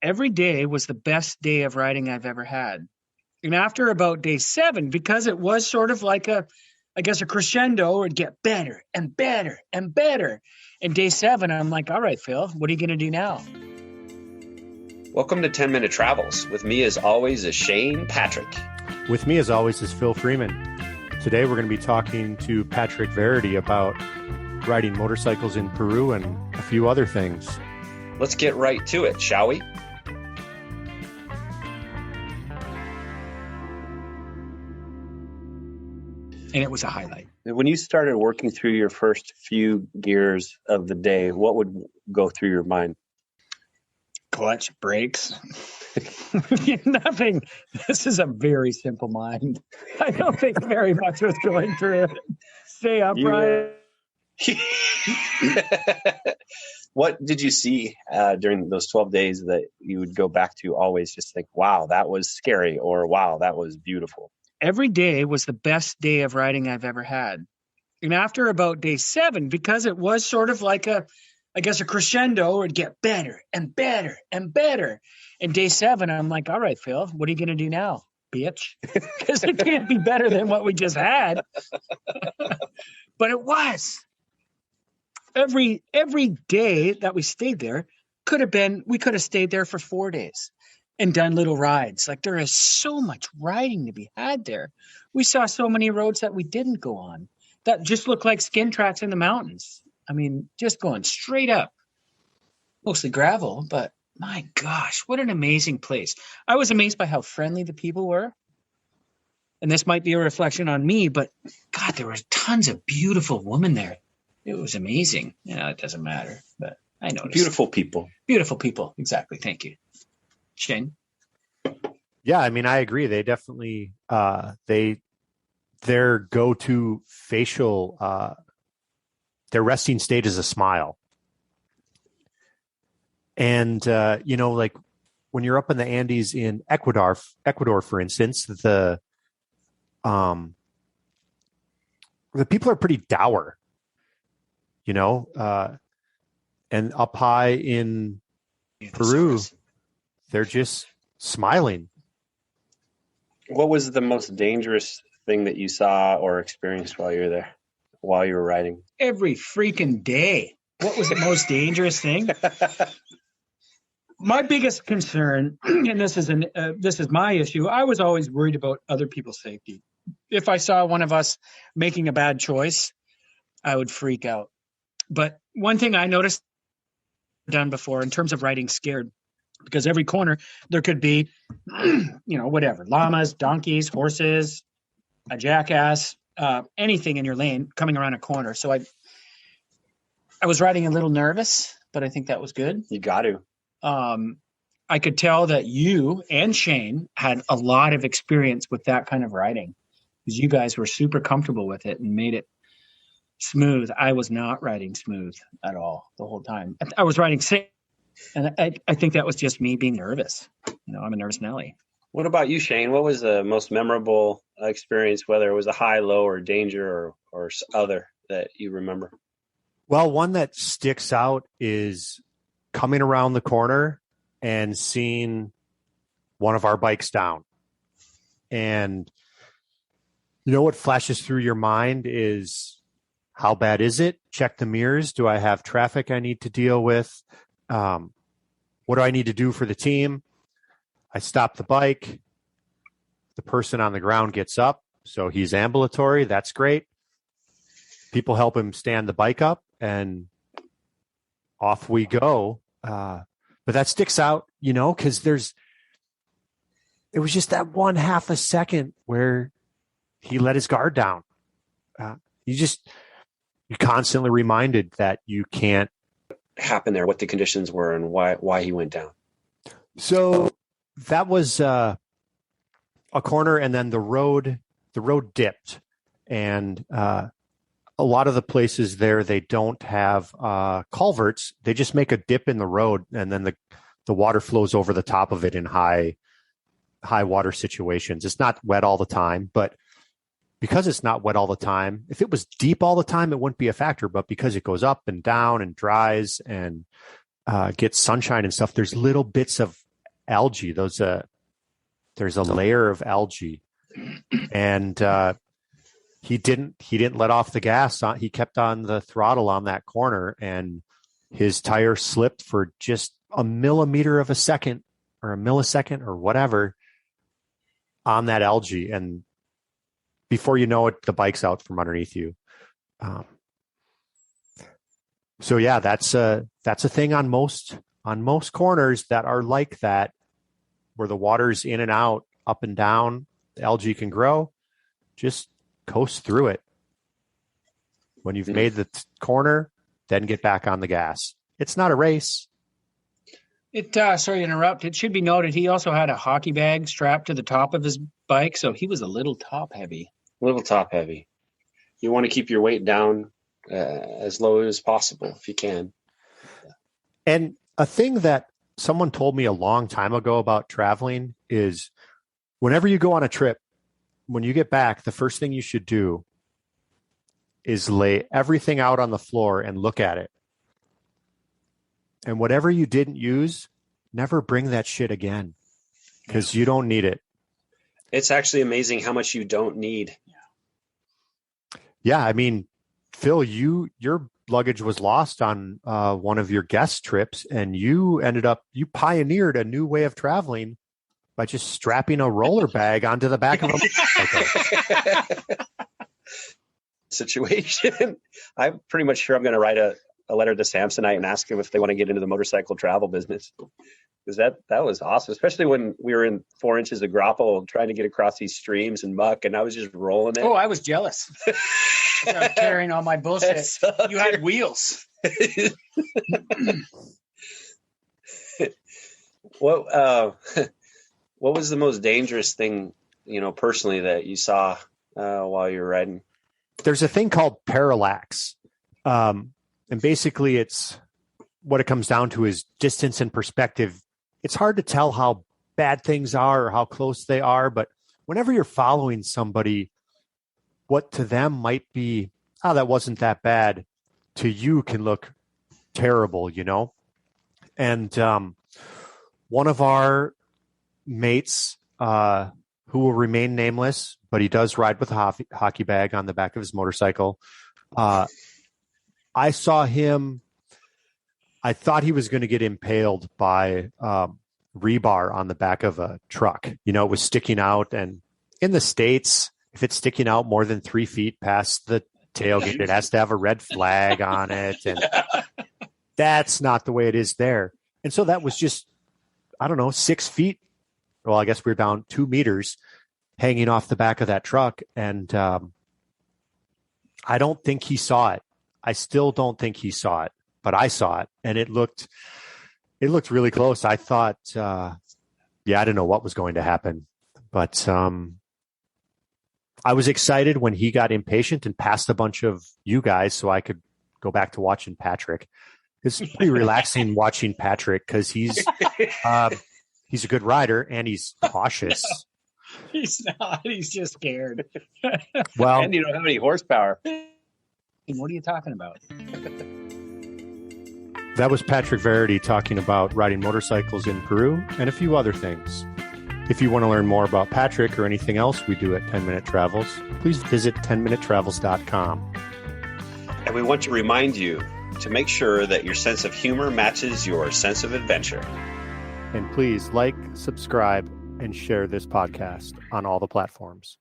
Every day was the best day of riding I've ever had. And after about day 7, because it was sort of like I guess a crescendo, it'd get better and better and better. And day 7, I'm like, all right, Phil, what are you going to do now? Welcome to 10-Minute Travels. With me as always is Shane Patrick. With me as always is Phil Freeman. Today we're going to be talking to Patrick Verity about riding motorcycles in Peru and a few other things. Let's get right to it, shall we? And it was a highlight. When you started working through your first few gears of the day, what would go through your mind? Clutch, brakes, nothing. This is a very simple mind. I don't think very much was going through it. Stay upright. What did you see during those 12 days that you would go back to always just think, wow, that was scary, or wow, that was beautiful? Every day was the best day of riding I've ever had. And after about day 7, because it was sort of like a crescendo, it'd get better and better and better. And day 7, I'm like, all right, Phil, what are you going to do now, bitch? Because it can't be better than what we just had. But it was. Every day that we stayed there we could have stayed there for 4 days and done little rides. Like, there is so much riding to be had there. We saw so many roads that we didn't go on that just looked like skin tracks in the mountains. I mean, just going straight up. Mostly gravel, but my gosh, what an amazing place. I was amazed by how friendly the people were. And this might be a reflection on me, but God, there were tons of beautiful women there. It was amazing. Yeah, it doesn't matter, but I noticed. Beautiful people. Beautiful people. Exactly. Thank you. Shane? Yeah, I mean, I agree. They definitely, their go-to facial, their resting state is a smile. And, like when you're up in the Andes in Ecuador, for instance, the people are pretty dour, and up high in Peru, they're just smiling. What was the most dangerous thing that you saw or experienced while you were riding? Every freaking day. What was the most dangerous thing? My biggest concern, and this is my issue, I was always worried about other people's safety. If I saw one of us making a bad choice, I would freak out. But one thing I noticed done before in terms of riding scared, because every corner there could be, whatever, llamas, donkeys, horses, a jackass, anything in your lane coming around a corner. So I was riding a little nervous, but I think that was good. You got to. I could tell that you and Shane had a lot of experience with that kind of riding, because you guys were super comfortable with it and made it smooth. I was not riding smooth at all the whole time. I was riding safe, and I think that was just me being nervous. I'm a nervous Nelly. What about you, Shane? What was the most memorable experience, whether it was a high, low, or danger or other that you remember? Well, one that sticks out is coming around the corner and seeing one of our bikes down. And what flashes through your mind is, how bad is it? Check the mirrors. Do I have traffic I need to deal with? What do I need to do for the team? I stop the bike. The person on the ground gets up, so he's ambulatory. That's great. People help him stand the bike up, and off we go. But that sticks out, because it was just that 1/2 a second where he let his guard down. You're constantly reminded that you can't happen there, what the conditions were, and why he went down. So that was a corner, and then the road dipped, and a lot of the places there, they don't have culverts. They just make a dip in the road, and then the water flows over the top of it in high water situations. It's not wet all the time, but because it's not wet all the time, if it was deep all the time, it wouldn't be a factor. But because it goes up and down and dries and gets sunshine and stuff, there's little bits of algae. There's a layer of algae, and he didn't let off the gas. He kept on the throttle on that corner, and his tire slipped for just a millimeter of a second or a millisecond or whatever on that algae, and before you know it, the bike's out from underneath you. So yeah, that's a thing on most corners that are like that, where the water's in and out, up and down, the algae can grow. Just coast through it. When you've made the corner, then get back on the gas. It's not a race. Sorry to interrupt. It should be noted he also had a hockey bag strapped to the top of his bike, so he was a little top heavy. You want to keep your weight down as low as possible if you can. And a thing that someone told me a long time ago about traveling is whenever you go on a trip, when you get back, the first thing you should do is lay everything out on the floor and look at it. And whatever you didn't use, never bring that shit again, because you don't need it. It's actually amazing how much you don't need. Yeah, I mean, Phil, your luggage was lost on one of your guest trips, and you pioneered a new way of traveling by just strapping a roller bag onto the back of a motorcycle. Situation. I'm pretty much sure I'm going to write a letter to Samsonite and ask him if they want to get into the motorcycle travel business, because that was awesome, especially when we were in 4 inches of grapple trying to get across these streams and muck, and I was just rolling it. Oh, I was jealous. I was carrying all my bullshit. You had wheels. What was the most dangerous thing, personally, that you saw while you were riding? There's a thing called parallax. And basically it's what it comes down to is distance and perspective. It's hard to tell how bad things are or how close they are, but whenever you're following somebody, what to them might be, that wasn't that bad, to you can look terrible, And one of our mates, who will remain nameless, but he does ride with a hockey bag on the back of his motorcycle. I saw him. I thought he was going to get impaled by rebar on the back of a truck. It was sticking out. And in the States, if it's sticking out more than 3 feet past the tailgate, it has to have a red flag on it. And that's not the way it is there. And so that was just, 6 feet. Well, I guess we're down 2 meters hanging off the back of that truck. And I don't think he saw it. I still don't think he saw it, but I saw it, and it looked really close. I thought, I didn't know what was going to happen, but I was excited when he got impatient and passed a bunch of you guys so I could go back to watching Patrick. It's pretty relaxing watching Patrick because he's a good rider and he's cautious. He's not. He's just scared. Well, and you don't have any horsepower. What are you talking about? That was Patrick Verity talking about riding motorcycles in Peru and a few other things. If you want to learn more about Patrick or anything else we do at 10 Minute Travels, please visit 10minutetravels.com. And we want to remind you to make sure that your sense of humor matches your sense of adventure. And please like, subscribe, and share this podcast on all the platforms.